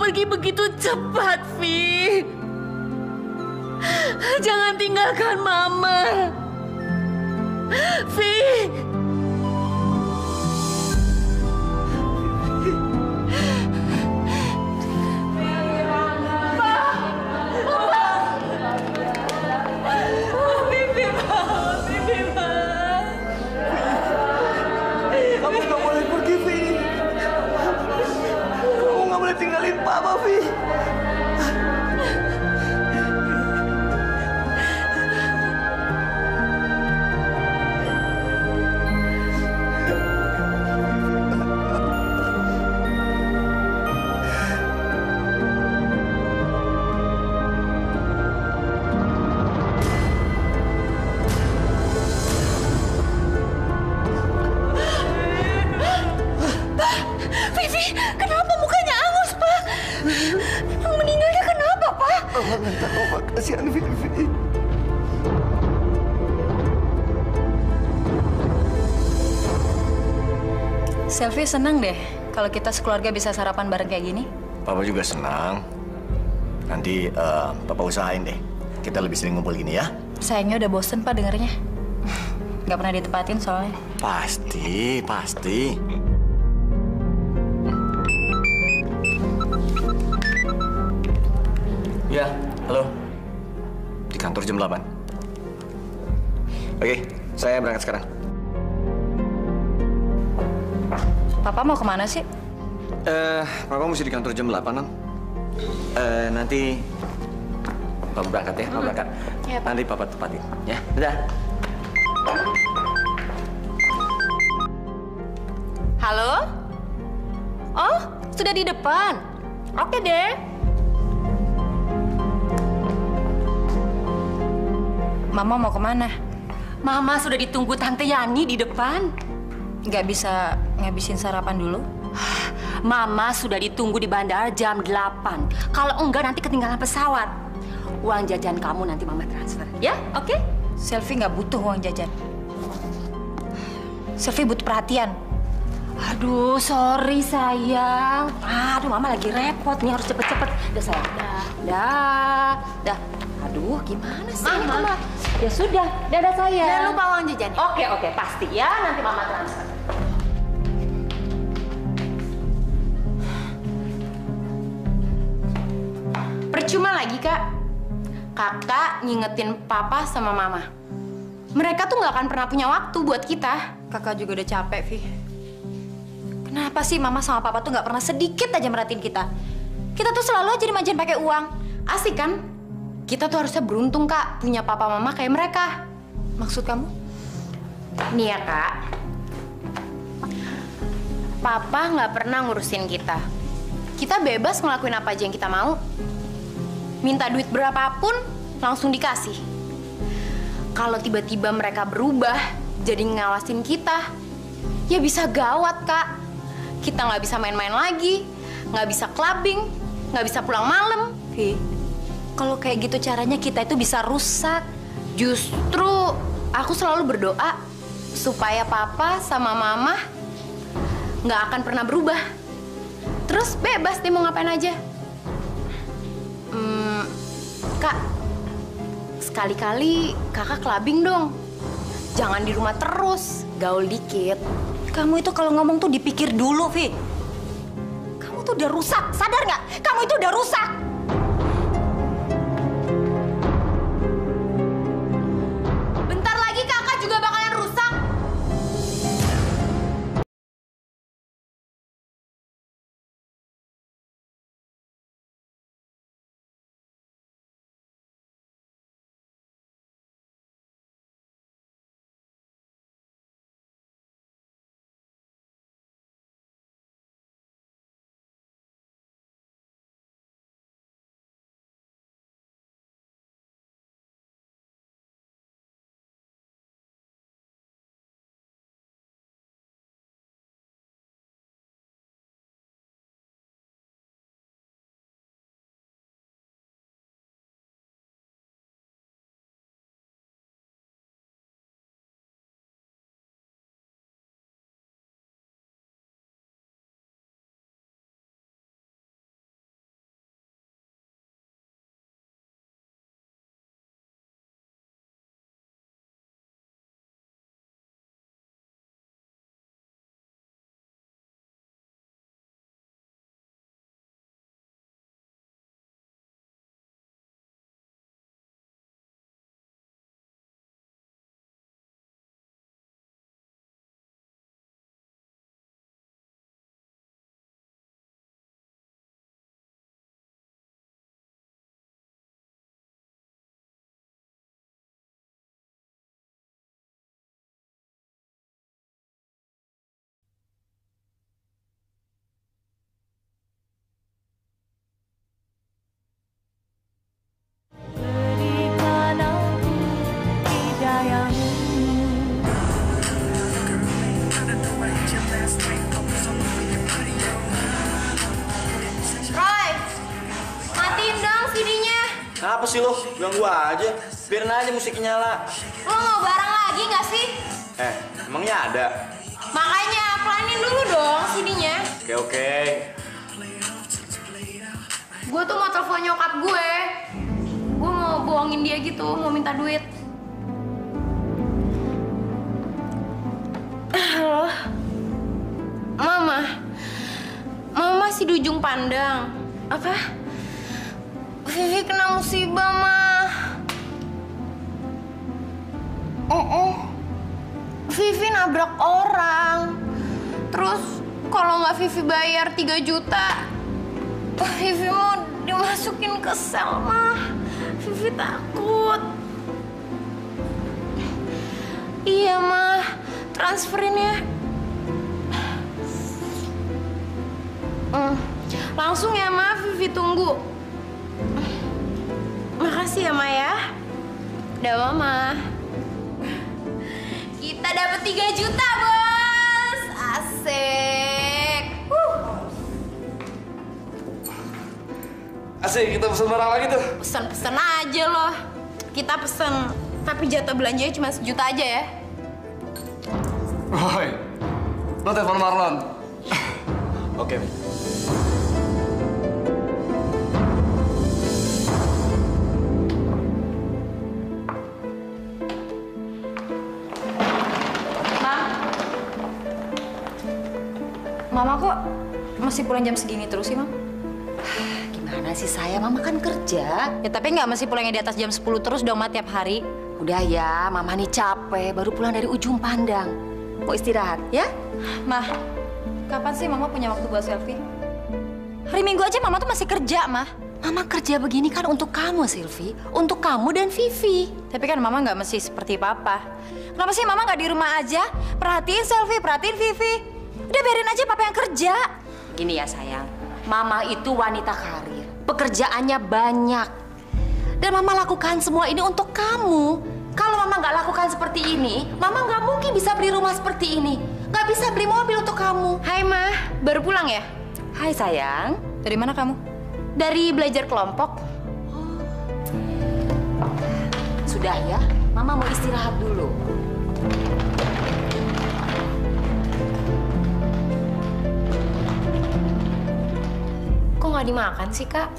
pergi begitu cepat, Vi. Jangan tinggalkan Mama. Vi. Kamu nggak boleh pergi, Vi. Kamu nggak boleh tinggalin Papa, Vi. Vivi, kenapa mukanya angus, Pak? Yang meninggalnya kenapa, Pak? Mama nggak tahu, Pak. Kasihan Vivi. Selvi senang deh kalau kita sekeluarga bisa sarapan bareng kayak gini. Papa juga senang. Nanti Papa usahain deh. Kita lebih sering ngumpul gini ya. Sayangnya udah bosen, Pak, dengernya. Nggak pernah ditepatin soalnya. Pasti. Ya, halo. Di kantor jam 8. Oke, saya berangkat sekarang. Papa mau kemana sih? Papa mesti di kantor jam 8, Non. Nanti Papa berangkat ya, Papa berangkat. Iya, Pak. Nanti Papa tepatin, ya. Dadah. Halo? Oh, sudah di depan. Oke deh. Mama mau kemana? Mama sudah ditunggu Tante Yani di depan. Nggak bisa ngabisin sarapan dulu? Mama sudah ditunggu di bandara jam 8. Kalau enggak nanti ketinggalan pesawat. Uang jajan kamu nanti Mama transfer. Ya, oke? Selvi nggak butuh uang jajan. Selvi butuh perhatian. Aduh, sorry sayang. Aduh, Mama lagi repot nih, harus cepet-cepet. Udah sayang, dah. Aduh, gimana sih ini Mama? Ya sudah, dadah sayang. Jangan lupa uang jajannya. Oke, pasti ya. Nanti Mama transfer. Percuma lagi, Kak. Kakak ngingetin Papa sama Mama. Mereka tuh nggak akan pernah punya waktu buat kita. Kakak juga udah capek, Vi. Kenapa sih Mama sama Papa tuh nggak pernah sedikit aja merhatiin kita? Kita tuh selalu aja dimanjain pakai uang. Asik kan? Kita tuh harusnya beruntung, Kak, punya Papa Mama kayak mereka. Maksud kamu? Nih ya, Kak. Papa nggak pernah ngurusin kita. Kita bebas ngelakuin apa aja yang kita mau. Minta duit berapapun, langsung dikasih. Kalau tiba-tiba mereka berubah, jadi ngawasin kita, ya bisa gawat, Kak. Kita nggak bisa main-main lagi, nggak bisa clubbing, nggak bisa pulang malam. Vi, kalau kayak gitu caranya kita itu bisa rusak. Justru aku selalu berdoa supaya Papa sama Mama nggak akan pernah berubah. Terus bebas deh mau ngapain aja. Kak, sekali-kali kakak clubbing dong. Jangan di rumah terus, gaul dikit. Kamu itu kalau ngomong tuh dipikir dulu, Vi. Kamu tuh udah rusak, sadar nggak? Kamu itu udah rusak. Kenapa sih lo? Ganggu aja. Biarin aja musiknya nyala. Lo mau bareng lagi nggak sih? Emangnya ada? Makanya pelanin dulu dong CD-nya. Oke. Gue tuh mau telepon nyokap gue. Gue mau bohongin dia gitu, mau minta duit. Halo. Mama masih di ujung pandang. Apa? Vivi kena musibah, Ma. Vivi nabrak orang. Terus kalau nggak Vivi bayar 3 juta, Vivi mau dimasukin ke sel, Ma. Vivi takut. Iya, Ma. Transferin ya. Langsung ya, Ma. Vivi tunggu. Makasih ya, Ma ya. Udah, Mama. Kita dapat 3 juta, Bos. Asik. Asik, kita pesen barang lagi tuh. Pesen aja loh. Kita pesen. Tapi jatah belanjanya cuma 1 juta aja ya. Woi, lo telepon Marlon. Oke. Mama kok masih pulang jam segini terus sih, Mam? Gimana sih saya? Mama kan kerja. Ya tapi nggak masih pulangnya di atas jam 10 terus dong, Ma, tiap hari. Udah ya, Mama nih capek. Baru pulang dari ujung pandang. Mau istirahat, ya? Mah, kapan sih Mama punya waktu buat selfie? Hari Minggu aja Mama tuh masih kerja, Mah. Mama kerja begini kan untuk kamu, Silvi. Untuk kamu dan Vivi. Tapi kan Mama nggak mesti seperti Papa. Kenapa sih Mama nggak di rumah aja? Perhatiin selfie, perhatiin Vivi. Udah biarin aja Papa yang kerja. Gini ya sayang, Mama itu wanita karir. Pekerjaannya banyak. Dan Mama lakukan semua ini untuk kamu. Kalau Mama nggak lakukan seperti ini, Mama nggak mungkin bisa beli rumah seperti ini. Nggak bisa beli mobil untuk kamu. Hai, Ma. Baru pulang ya? Hai sayang. Dari mana kamu? Dari belajar kelompok. Sudah ya, Mama mau istirahat dulu. Kok nggak dimakan sih, Kak?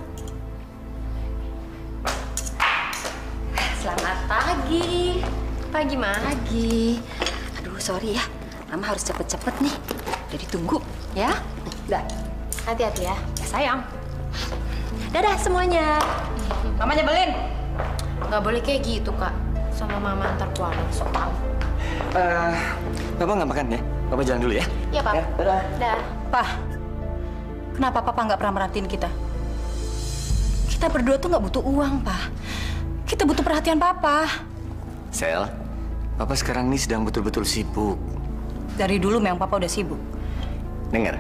Selamat pagi. Pagi, Ma. Pagi. Aduh, sorry ya. Mama harus cepet-cepet nih. Jadi tunggu, ya. Udah. Hati-hati ya. Ya, sayang. Dadah semuanya. Mama nyebelin. Nggak boleh kayak gitu, Kak. Sama Mama antar keluarga, sok tau. Papa nggak makan ya? Papa jalan dulu ya. Iya, Pak. Dadah. Dah. Pak, kenapa Papa nggak pernah merhatiin kita? Kita berdua tuh nggak butuh uang, Pak. Kita butuh perhatian Papa. Sel, Papa sekarang ini sedang betul-betul sibuk. Dari dulu memang Papa udah sibuk. Dengar,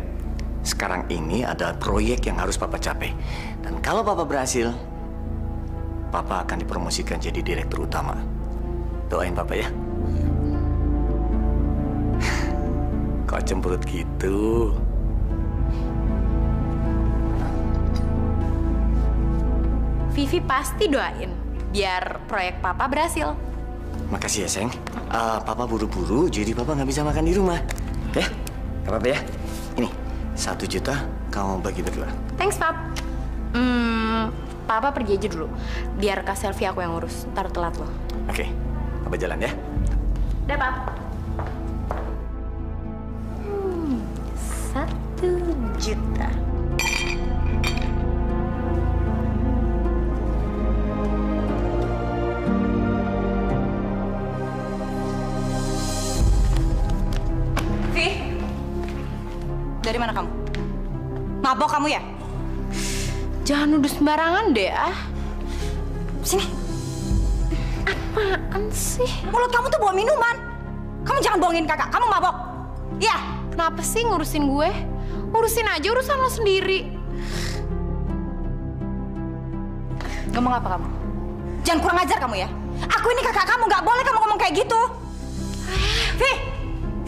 sekarang ini ada proyek yang harus Papa capai. Dan kalau Papa berhasil, Papa akan dipromosikan jadi direktur utama. Doain Papa ya. Kok cemberut gitu? Vivi pasti doain biar proyek Papa berhasil. Makasih ya, sayang. Papa buru-buru, jadi Papa nggak bisa makan di rumah. Ya, nggak apa-apa ya. Ini, 1 juta kamu bagi berdua. Thanks, Pap. Papa pergi aja dulu. Biar Kak Selfie aku yang ngurus. Ntar telat loh. Oke, Papa jalan ya. Udah, Pap. 1 juta. Dari mana kamu? Mabok kamu ya? Jangan nuduh sembarangan deh, Sini. Apaan sih? Mulut kamu tuh bawa minuman. Kamu jangan bohongin kakak. Kamu mabok. Iya. Kenapa sih ngurusin gue? Urusin aja urusan lo sendiri. Ngomong apa kamu? Jangan kurang ajar kamu ya. Aku ini kakak kamu, nggak boleh kamu ngomong kayak gitu.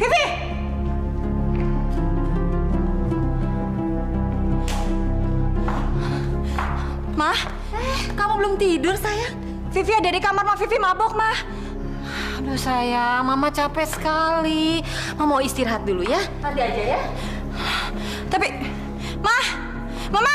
Vivi! Ma, kamu belum tidur, sayang? Vivi ada di kamar, Ma. Vivi mabok, Ma. Aduh sayang, Mama capek sekali. Mama mau istirahat dulu ya. Nanti aja ya. Tapi, Ma! Mama!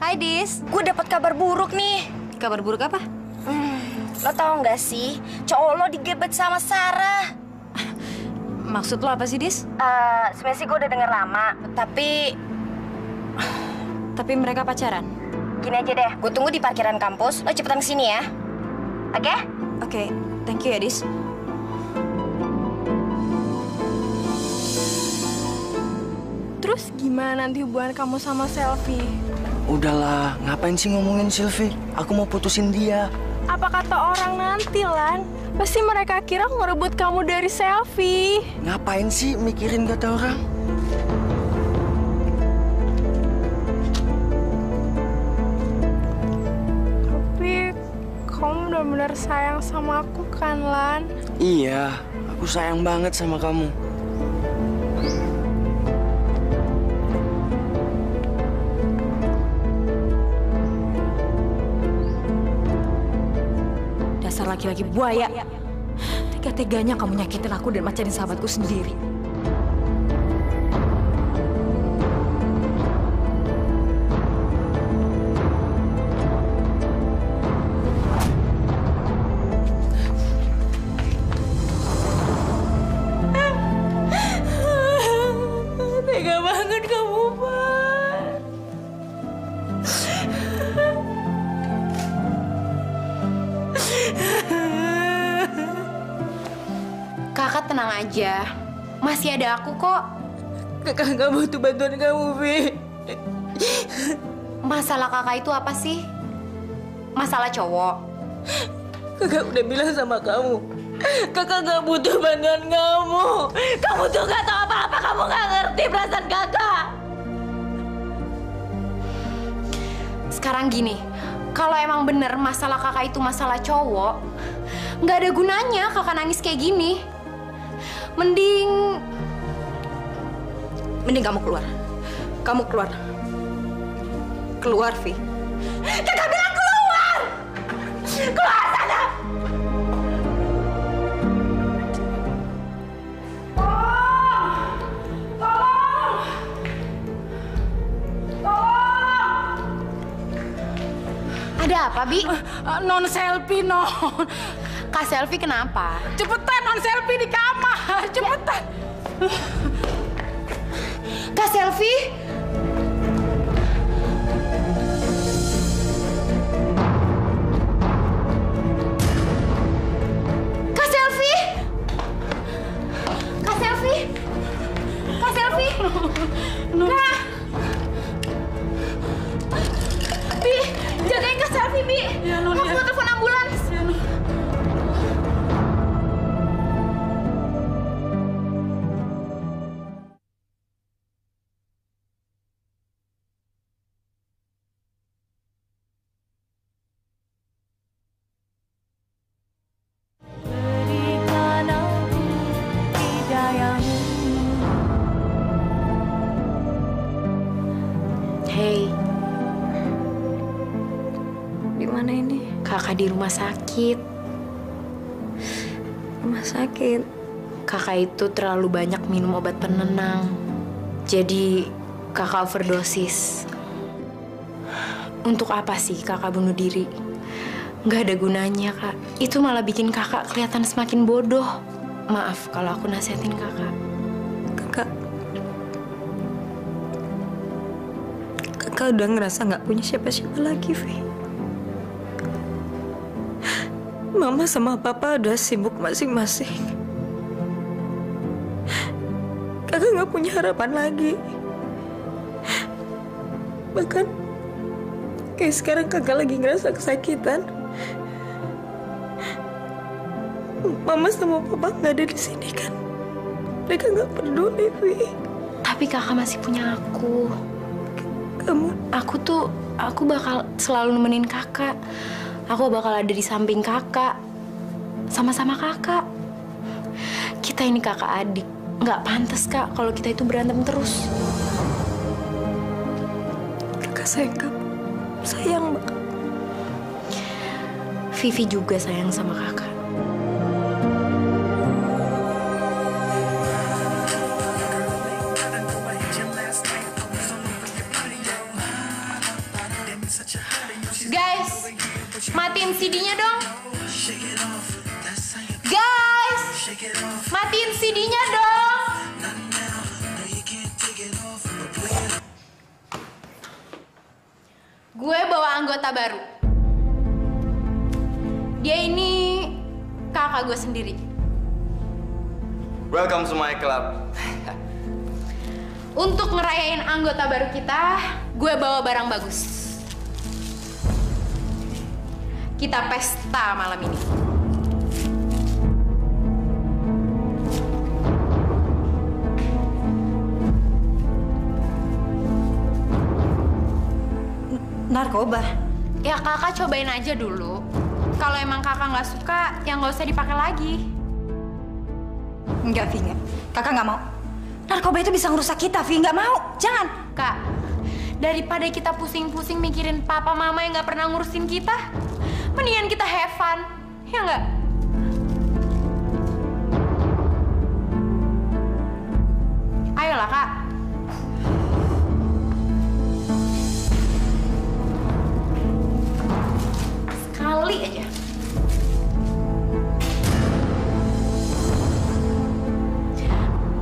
Hai, Dis. Gue dapat kabar buruk nih. Kabar buruk apa? Lo tau nggak sih, cowok lo digebet sama Sarah. Maksud lo apa sih, Dis? Sebenarnya sih gue udah denger lama, tapi Mereka pacaran? gini aja deh. Gue tunggu di parkiran kampus, lo cepetan kesini ya. Oke? Oke, thank you ya, Dis. Terus gimana nanti hubungan kamu sama Selfie? Udahlah, ngapain sih ngomongin Sylvie? Aku mau putusin dia. Apa kata orang nanti, Lan? Pasti mereka kira aku ngerebut kamu dari Selfie. Ngapain sih mikirin kata orang? Tapi kamu benar-benar sayang sama aku kan, Lan? Iya, aku sayang banget sama kamu. Dasar laki-laki buaya. Tega-teganya kamu nyakitin aku dan macarin sahabatku sendiri. Tega banget kamu, Pak. Kakak tenang aja. Masih ada aku kok. Kakak nggak butuh bantuan kamu, Vi. Masalah kakak itu apa sih? Masalah cowok. Kakak udah bilang sama kamu. Kakak nggak butuh bantuan kamu. Kamu tuh nggak tahu apa-apa. Kamu nggak ngerti perasaan kakak. Sekarang gini, kalau emang bener masalah kakak itu masalah cowok, nggak ada gunanya kakak nangis kayak gini. Mending Kamu keluar. Kamu keluar. Keluar, Vi. Kakak bilang keluar. Keluar sana. ada apa, Bi? Non selfie, non. Kak Selfie kenapa? Cepetan non selfie di kamar. Cepetan. Kak Selfie? Kak Selfie? Kak Selfie? Kak Selfie? Kak? Bi, jagain Kak Selfie, Bi. Aku mau telepon ambulans. Hey, Di mana ini? kakak di rumah sakit. Rumah sakit. Kakak itu terlalu banyak minum obat penenang. Jadi kakak overdosis. Untuk apa sih kakak bunuh diri? Nggak ada gunanya, Kak. Itu malah bikin kakak kelihatan semakin bodoh. Maaf kalau aku nasihatin kakak. Kakak udah ngerasa nggak punya siapa-siapa lagi, Vi. Mama sama Papa udah sibuk masing-masing. Kakak nggak punya harapan lagi. Bahkan kayak sekarang kakak lagi ngerasa kesakitan. Mama sama Papa nggak ada di sini kan? Mereka nggak peduli, Vi. Tapi kakak masih punya aku. Kamu Aku bakal selalu nemenin kakak. Aku bakal ada di samping kakak. Sama-sama kakak. Kita ini kakak adik. Nggak pantas, Kak, kalau kita itu berantem terus. Kakak sayang kamu. Sayang banget. Vivi juga sayang sama kakak. Guys, matiin CD-nya dong. Guys, matiin CD-nya dong. Gue bawa anggota baru. Dia ini kakak gue sendiri. Welcome to my club. Untuk ngerayain anggota baru kita, gue bawa barang bagus. Kita pesta malam ini. Narkoba? Ya kakak cobain aja dulu. Kalau emang kakak nggak suka, ya nggak usah dipakai lagi. Enggak, Vi, enggak. Kakak nggak mau. Narkoba itu bisa ngerusak kita, Vi. Nggak mau. Jangan. Kak, daripada kita pusing-pusing mikirin papa mama yang nggak pernah ngurusin kita, mendingan kita have fun, ya nggak? Ayolah, Kak. Sekali aja.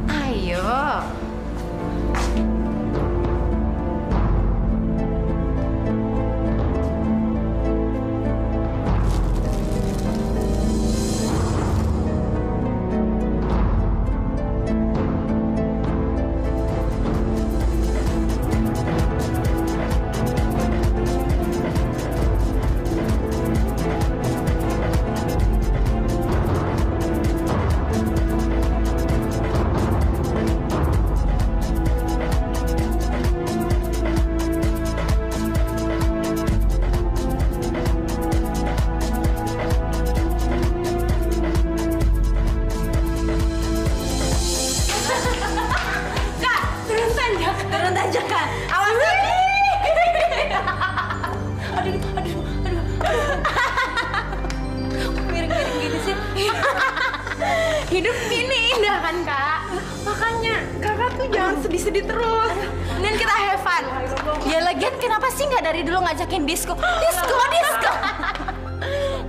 Ayo. Hidup ini indah kan, Kak? Makanya kakak tuh jangan sedih-sedih terus. Dan kita have fun. Ya lagian kenapa sih nggak dari dulu ngajakin disko? Disko!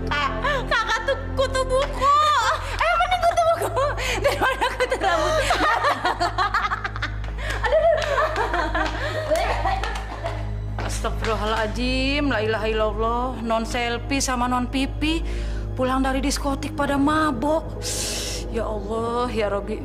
Kak, kakak tuh kutu buku. Mending kutu buku daripada kutu rambut. Astagfirullahaladzim, la ilaha illallah. Non selfie sama non pipi pulang dari diskotik pada mabok. Ya Allah, ya Rabbi.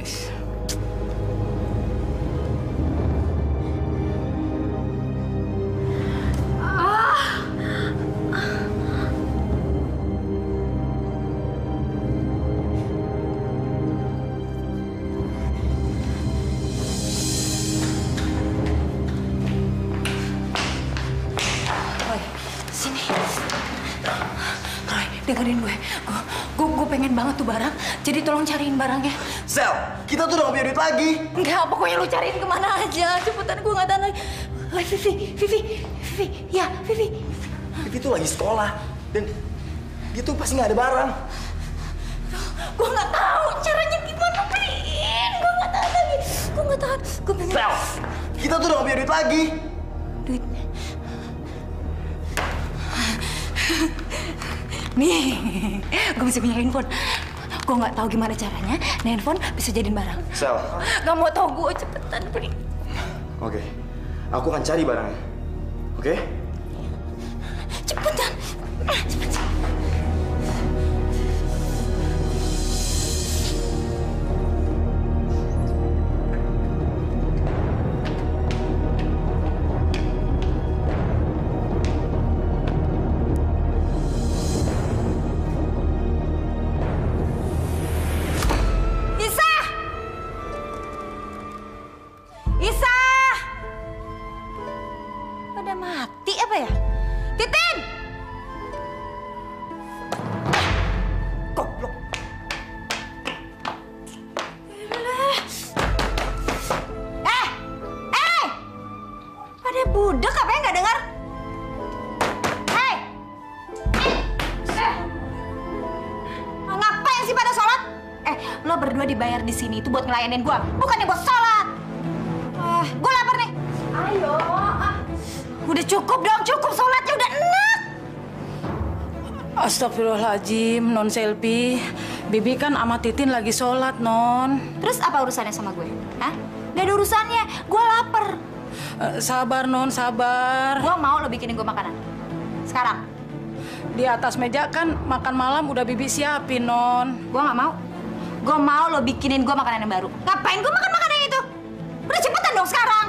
Dengerin gue pengen banget tuh barang, jadi tolong cariin barangnya. Sel, kita tuh udah gak punya duit lagi. Enggak, pokoknya lu cariin kemana aja, cepetan, gue gak tahan lagi. Vivi, ya Vivi. Vivi tuh lagi sekolah, dan dia tuh pasti gak ada barang. Gue gak tahu caranya gimana, Pin. Gue gak tahan lagi, gue pengen. Sel, kita tuh udah gak punya duit lagi. Duit. Nih, gue bisa punya handphone. Gue nggak tahu gimana caranya, handphone bisa jadiin barang. Sel. Gak mau tau gue, cepetan, please. Oke, aku akan cari barangnya. Oke? Cepetan. Cepetan. Pada mati apa ya? Titin! berdua dibayar di sini itu buat ngelayanin gue, bukannya buat sholat. Gue lapar nih. Ayo. Udah cukup dong, cukup sholatnya udah enak. Astagfirullahaladzim, Non Selvi. Bibi kan sama Titin lagi sholat, Non. Terus apa urusannya sama gue? Hah? Gak ada urusannya, gue lapar. Sabar, Non, sabar. Gue mau lo bikinin gue makanan. Sekarang. Di atas meja kan makan malam udah Bibi siapin, Non. Gue gak mau. Gue mau lo bikinin gue makanan yang baru. Ngapain gue makan makanan itu? Udah cepetan dong sekarang.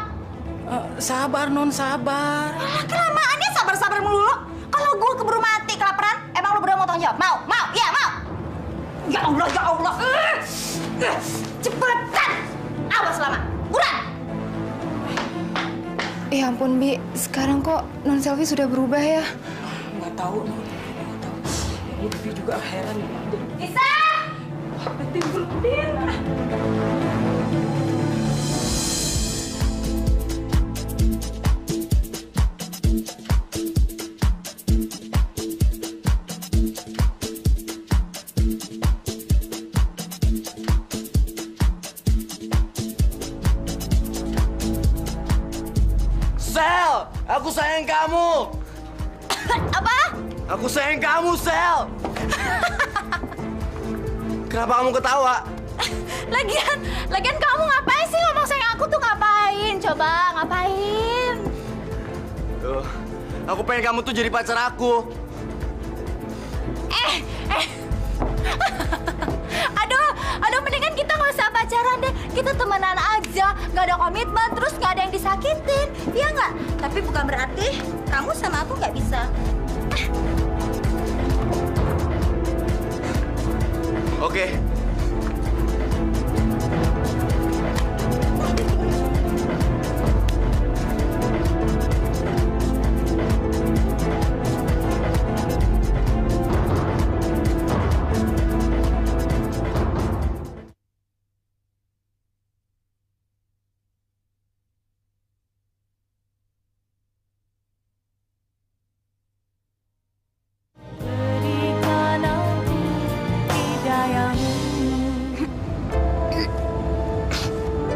Sabar, Non, sabar. Kelamaannya sabar-sabar melulu. Kalau gue keburu mati kelaparan, emang lo berdua mau tanggung jawab? Mau? Mau? Ya, mau. Ya Allah, ya Allah. Cepetan. Awas lama. Buruan. Ya ampun, Bi. Sekarang kok Non Selvi sudah berubah ya? Nggak tahu, Non. Nggak tahu. Jadi Bibi juga heran. Bisa! Sel, aku sayang kamu. Apa? Aku sayang kamu, Sel. Kenapa kamu ketawa? Lagian kamu ngapain sih ngomong sayang aku tuh ngapain? Coba ngapain? Aku pengen kamu tuh jadi pacar aku. Aduh, mendingan kita nggak usah pacaran deh. Kita temenan aja, nggak ada komitmen, terus nggak ada yang disakitin, iya nggak? Tapi bukan berarti kamu sama aku nggak bisa. Oke.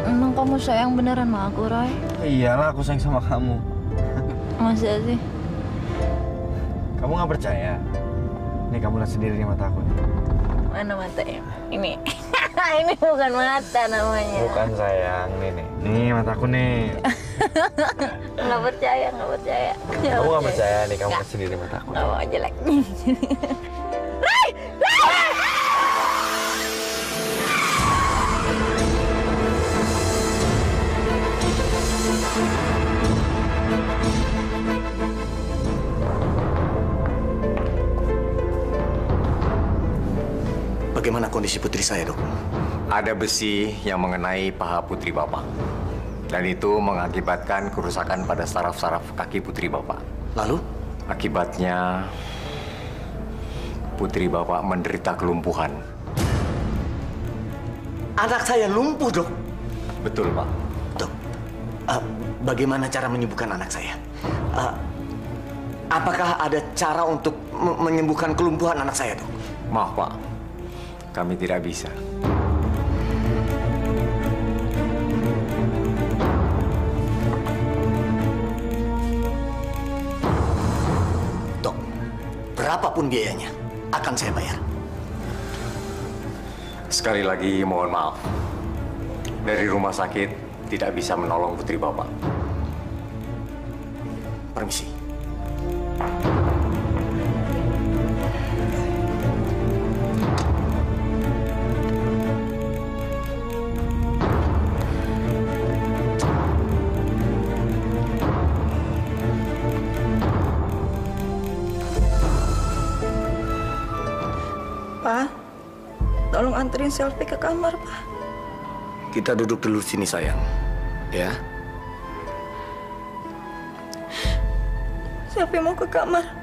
Emang kamu sayang beneran sama aku, Roy? Iyalah, aku sayang sama kamu. Masa sih? Kamu nggak percaya? Nih, kamu lihat sendiri di mata aku nih. Mana matanya? Ini. Ini bukan mata namanya. Bukan sayang, nih. Nih mataku nih. Nggak percaya. Kamu nggak percaya nih, kamu lihat sendiri mataku. Nggak mau jelek. Bagaimana kondisi putri saya, Dok? Ada besi yang mengenai paha putri Bapak. Dan itu mengakibatkan kerusakan pada saraf-saraf kaki putri Bapak. Lalu? Akibatnya, putri Bapak menderita kelumpuhan. Anak saya lumpuh, Dok. Betul, Pak. Dok, bagaimana cara menyembuhkan anak saya? Apakah ada cara untuk menyembuhkan kelumpuhan anak saya, Dok? Maaf, Pak. Kami tidak bisa. Dok, berapapun biayanya akan saya bayar. Sekali lagi mohon maaf. Dari rumah sakit tidak bisa menolong putri Bapak. Permisi. Pak, tolong anterin Selvi ke kamar, Pak. Kita duduk dulu sini, sayang. Ya? Selvi mau ke kamar.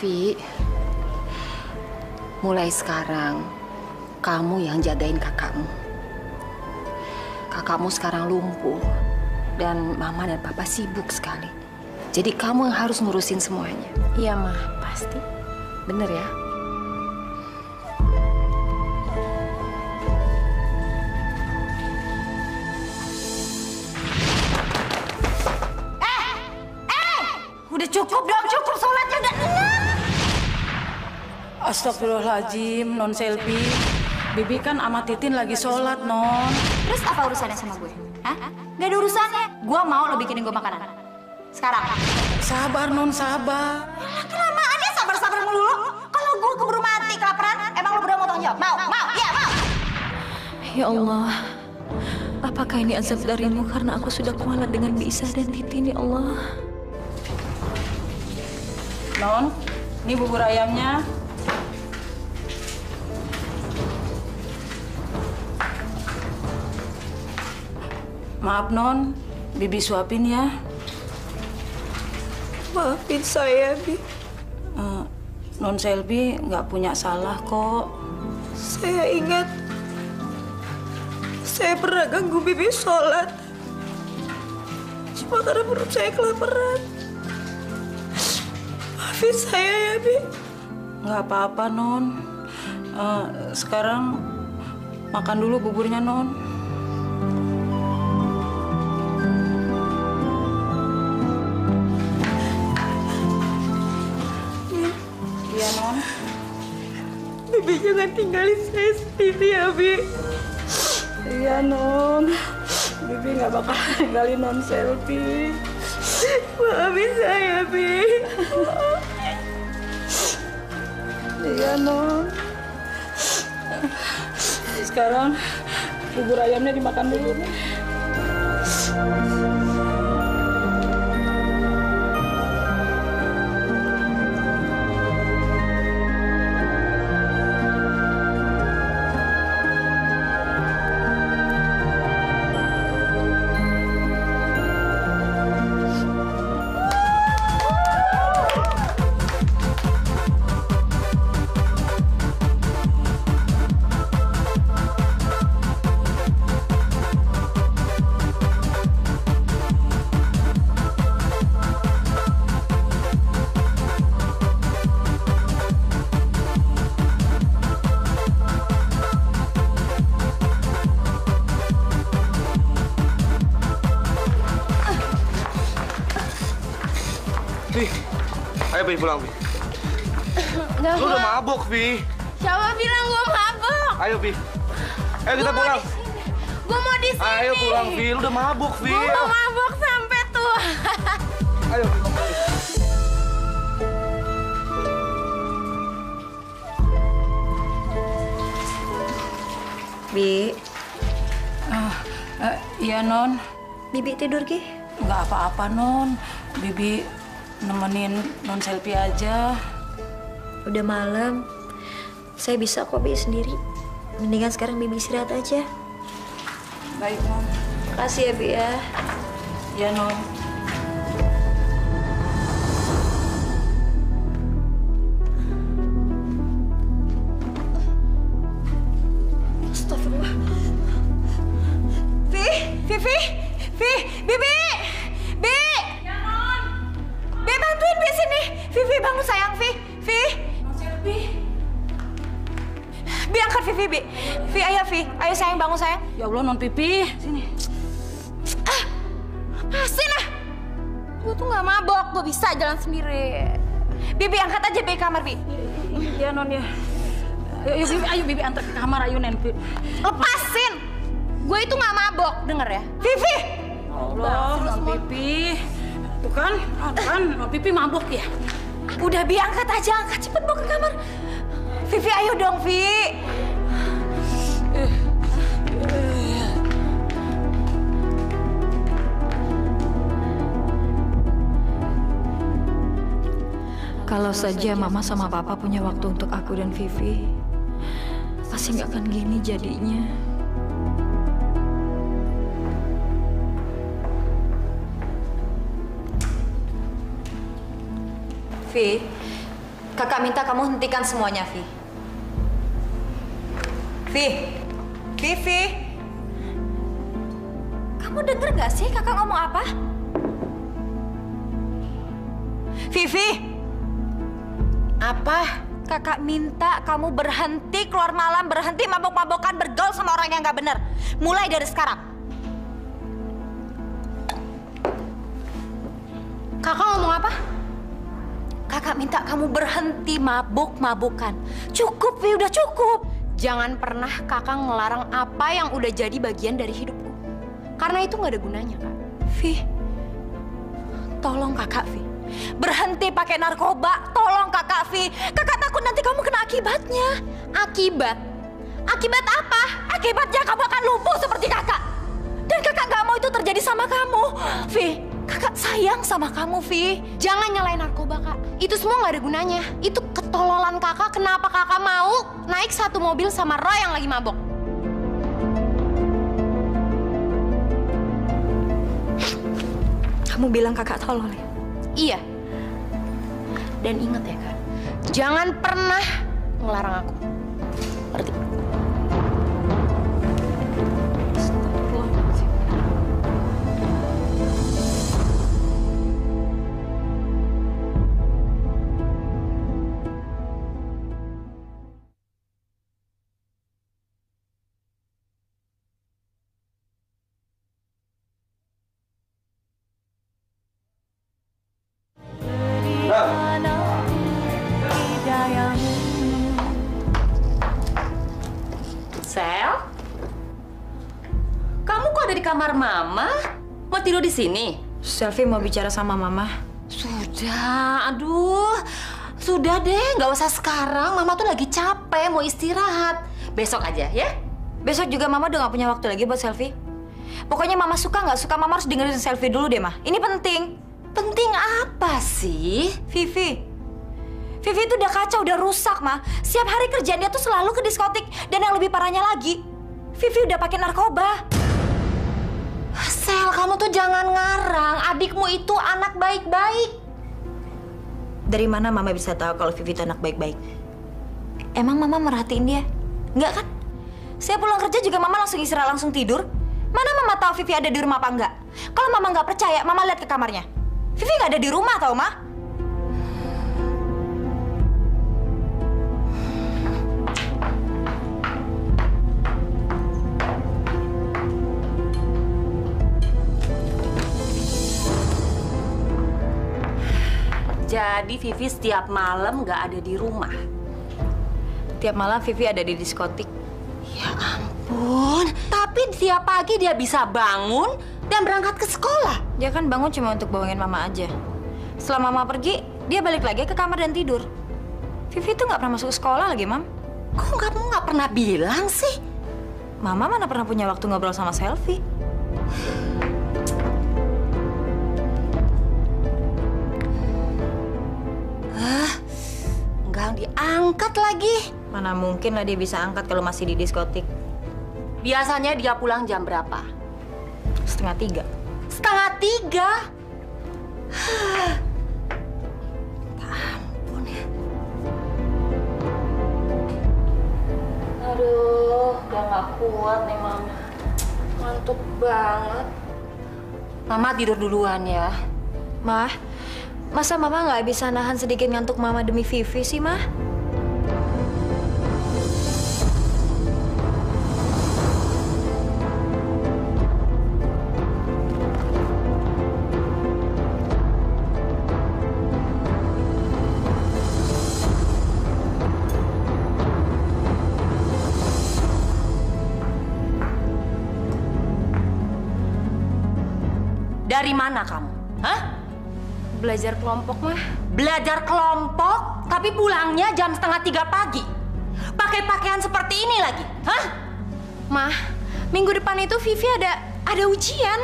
Vi, mulai sekarang kamu yang jagain kakakmu. Kakakmu sekarang lumpuh dan Mama dan Papa sibuk sekali. Jadi kamu yang harus ngurusin semuanya. Iya, Ma, pasti. Bener ya? Udah cukup dong, cukup sholatnya udah enak. Astagfirullahaladzim, Non Selvi. Bibi kan sama Titin lagi sholat, Non. Terus apa urusannya sama gue? Hah? Gak ada urusannya. Gue mau lo bikinin gue makanan. Sekarang. Sabar, Non, sabar. Kelamaan ya sabar-sabar melulu. Kalau gue keburu mati kelaparan, emang lo berdua mau tanggung jawab? Mau? Iya, mau. Ya Allah, apakah ini azab darimu karena aku sudah kualat dengan Bisa dan Titin, ya Allah? Non, ini bubur ayamnya. Maaf, Non. Bibi suapin ya. Maafin saya, Bi. Non Selvi nggak punya salah kok. Saya ingat saya pernah ganggu Bibi sholat. Cuma karena perut saya kelaparan. Maafin saya ya, Bi. Nggak apa-apa, Non. Sekarang makan dulu buburnya, Non. Iya, Non. Bibi jangan tinggalin saya sendiri ya, Bi. Iya, Non. Bibi nggak bakal tinggalin Non Selvi. Maafin saya, Bi. Iya, Non. Sekarang bubur ayamnya dimakan dulu, Non. Vi, ayo Vi pulang Vi. Lu udah mabuk Vi. Siapa bilang gue mabuk? Ayo Vi. Ayo kita pulang. Gue mau di sini. Ayo pulang Vi, lu udah mabuk Vi. Gue mau mabuk sampai tua. Ayo. Bi, Iya, Non. Bibi tidur, Ki? Nggak apa-apa, Non. Bibi nemenin Non Selvi aja. Udah malam. Saya bisa kok, Bi, sendiri. Mendingan sekarang Bibi istirahat aja. Baik, Non. Makasih ya, Bi ya. Ya, Non. Astagfirullah. Bibi! Ya, Non. Bi, bantuin Bi sini. Vivi, bangun sayang, Vi. Non Selvi. Bi, angkat Vivi, Bi. Vi, ayo Vi. Ayo sayang, bangun sayang. Ya Allah, Non Pipi. Sini. Lepasin ah. Gue tuh gak mabok, gue bisa jalan sendiri. Bibi, angkat aja Bi kamar, Bi. Ya, Non, ya. Ayo, Bibi antar ke kamar, ayo, Nen. Lepasin! Gue itu gak mabok, denger ya? Vivi! Allah, Non Pipi. Tuh kan, Non Pipi mabuk ya. Udah Bi, angkat aja, angkat. Cepet bawa ke kamar. Vivi, ayo dong, Vi. Kalau saja Mama sama Papa punya waktu untuk aku dan Vivi, pasti nggak akan gini jadinya. Vi, Kakak minta kamu hentikan semuanya, Vi. Vi. Kamu denger gak sih kakak ngomong apa? Vivi! Apa? Kakak minta kamu berhenti keluar malam, berhenti mabok-mabokan, bergaul sama orang yang gak bener. Mulai dari sekarang. Kakak ngomong apa? Kakak minta kamu berhenti mabuk-mabukan. Cukup, Vi, udah cukup. Jangan pernah kakak ngelarang apa yang udah jadi bagian dari hidupku. Karena itu nggak ada gunanya, Kak. Vi, tolong kakak, Vi. Berhenti pakai narkoba, tolong kakak, Vi. Kakak takut nanti kamu kena akibatnya. Akibat? Akibat apa? Akibatnya kamu akan lumpuh seperti kakak. Dan kakak nggak mau itu terjadi sama kamu. Vi, kakak sayang sama kamu, Vi. Jangan nyalain narkoba, Kak. Itu semua nggak ada gunanya. Itu ketololan kakak. Kenapa kakak mau naik satu mobil sama Roy yang lagi mabok? Kamu bilang kakak tolol ya? Iya. Dan ingat ya, Kak. Jangan pernah ngelarang aku. Ngerti? Sel? Kamu kok ada di kamar Mama? Mau tidur di sini? Selfie mau bicara sama Mama. Sudah, aduh. Sudah deh, nggak usah sekarang. Mama tuh lagi capek, mau istirahat. Besok aja, ya? Besok juga Mama udah gak punya waktu lagi buat selfie. Pokoknya Mama suka nggak suka, Mama harus dengerin selfie dulu deh, Ma. Ini penting. Penting apa sih? Vivi itu udah kacau, udah rusak, Ma. Setiap hari kerjaan dia tuh selalu ke diskotik. Dan yang lebih parahnya lagi, Vivi udah pakai narkoba. Sel, kamu tuh jangan ngarang. Adikmu itu anak baik-baik. Dari mana Mama bisa tahu kalau Vivi itu anak baik-baik? Emang Mama merhatiin dia? Enggak kan? Saya pulang kerja juga Mama langsung istirahat, langsung tidur. Mana Mama tahu Vivi ada di rumah apa enggak? Kalau Mama nggak percaya, Mama lihat ke kamarnya. Vivi nggak ada di rumah, tau, Ma? Jadi Vivi setiap malam nggak ada di rumah. Tiap malam Vivi ada di diskotik. Ya ampun, tapi tiap pagi dia bisa bangun dan berangkat ke sekolah. Dia kan bangun cuma untuk bohongin Mama aja. Setelah Mama pergi, dia balik lagi ke kamar dan tidur. Vivi tuh nggak pernah masuk sekolah lagi, Mam. Kok kamu nggak pernah bilang sih? Mama mana pernah punya waktu ngobrol sama Selfie. Nggak diangkat lagi. Mana mungkin lah dia bisa angkat kalau masih di diskotik. Biasanya dia pulang jam berapa? 2:30. 2:30? Ampun ya. Aduh, udah nggak kuat nih Mama. Ngantuk banget. Mama tidur duluan ya. Mah, masa Mama nggak bisa nahan sedikit ngantuk Mama demi Vivi sih, Mah? Dari mana kamu? Hah? Belajar kelompok, Mah. Belajar kelompok, tapi pulangnya jam 2:30 pagi. Pakai pakaian seperti ini lagi, hah? Mah, minggu depan itu Vivi ada ujian.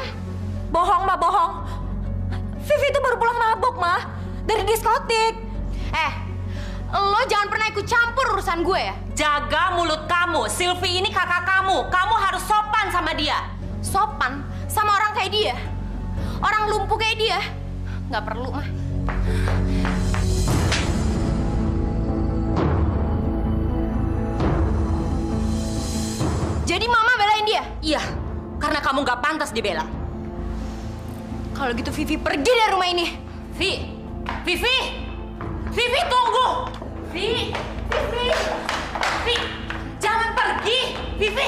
Bohong, Ma, bohong. Vivi itu baru pulang mabuk, Ma. Dari diskotik. Lo jangan pernah ikut campur urusan gue ya. Jaga mulut kamu. Sylvie ini kakak kamu. Kamu harus sopan sama dia. Sopan sama orang kayak dia. Orang lumpuh kayak dia. Nggak perlu, Mah. kamu nggak pantas dibela. Kalau gitu Vivi pergi dari rumah ini. Vivi tunggu. Vivi, jangan pergi, Vivi.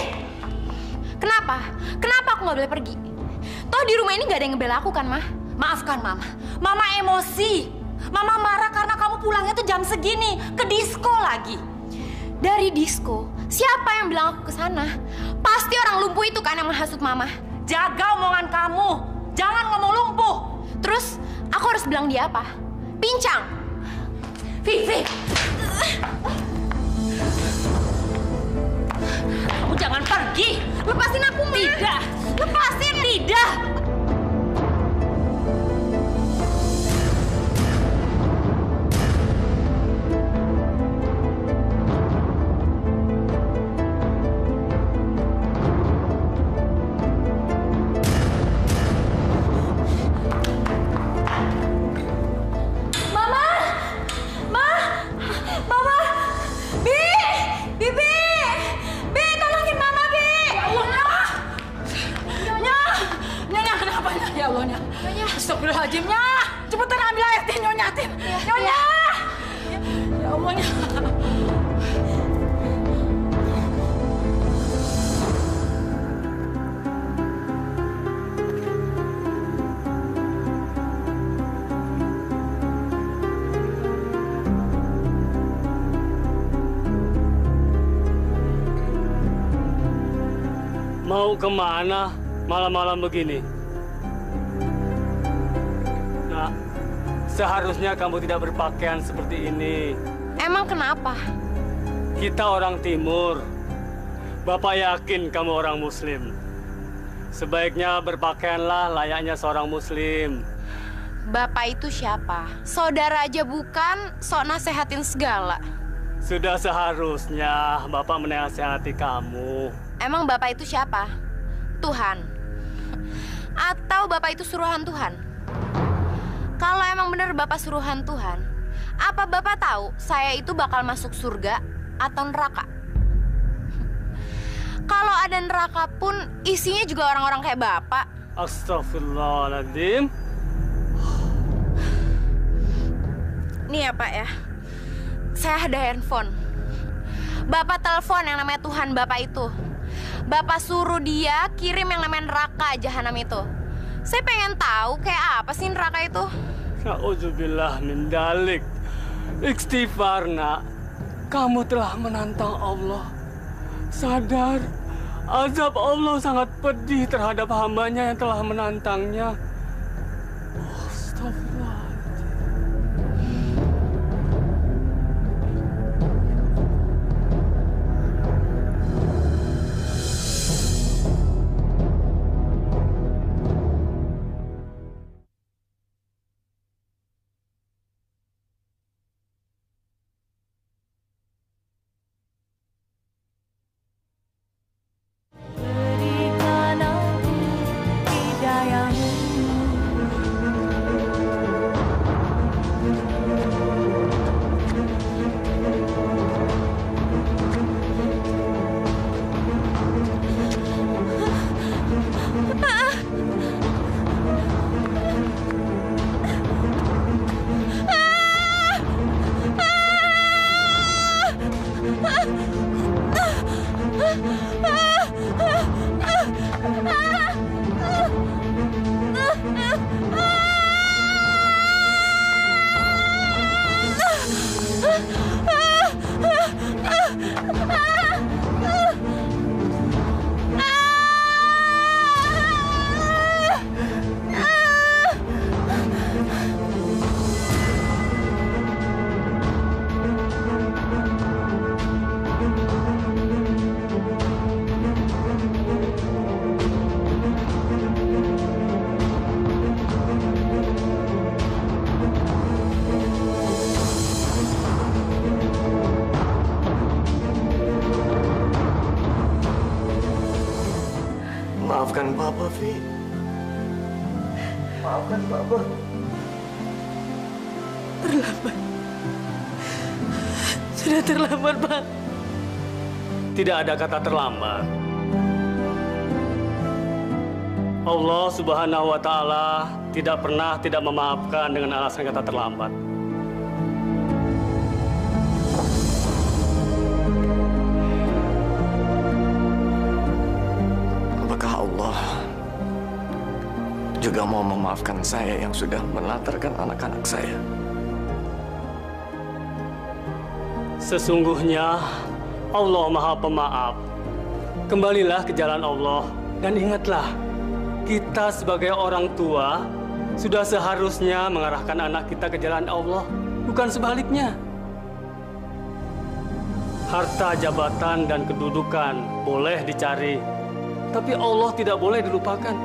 Kenapa? Kenapa aku nggak boleh pergi? Toh di rumah ini nggak ada yang ngebela aku kan, Ma? Maafkan Mama. Mama emosi. Mama marah karena kamu pulangnya tuh jam segini, ke disko lagi. Dari disko? Siapa yang bilang aku ke sana? Pasti orang lumpuh itu kan yang menghasut Mama. Jaga omongan kamu. Jangan ngomong lumpuh. Terus aku harus bilang dia apa? Pincang. Vivi. Kamu jangan pergi. Lepasin aku, Ma. Tidak. Lepasin. Tidak. Astagfirullahaladzim, Nya. Cepetan ambil air, Nyonya. Nyonya. Ya Allah, Nya. Mau kemana malam-malam begini? Nah, seharusnya kamu tidak berpakaian seperti ini. Emang kenapa? Kita orang Timur. Bapak yakin kamu orang Muslim. Sebaiknya berpakaianlah layaknya seorang Muslim. Bapak itu siapa? Saudara aja bukan, sok nasehatin segala. Sudah seharusnya Bapak menasehati kamu. Emang Bapak itu siapa? Tuhan? Atau Bapak itu suruhan Tuhan? Kalau emang benar Bapak suruhan Tuhan, apa Bapak tahu saya itu bakal masuk surga atau neraka? Kalau ada neraka pun isinya juga orang-orang kayak Bapak. Astagfirullahaladzim. Nih ya Pak ya, saya ada handphone. Bapak telepon yang namanya Tuhan Bapak itu. Bapak suruh dia kirim yang namanya neraka jahanam itu. Saya pengen tahu kayak apa sih neraka itu. Na'udzubillah min dalik. Istighfar, Nak. Kamu telah menantang Allah. Sadar, azab Allah sangat pedih terhadap hambanya yang telah menantangnya. Astagfirullah. Maafkan Papa, Vi. Maafkan Papa. Terlambat. Sudah terlambat, Pak. Tidak ada kata terlambat. Allah Subhanahu wa Ta'ala tidak pernah tidak memaafkan dengan alasan kata terlambat. Apakah Allah juga mau memaafkan saya yang sudah melantarkan anak-anak saya? Sesungguhnya Allah Maha Pemaaf. Kembalilah ke jalan Allah dan ingatlah, kita sebagai orang tua sudah seharusnya mengarahkan anak kita ke jalan Allah, bukan sebaliknya. Harta, jabatan, dan kedudukan boleh dicari, tapi Allah tidak boleh dilupakan.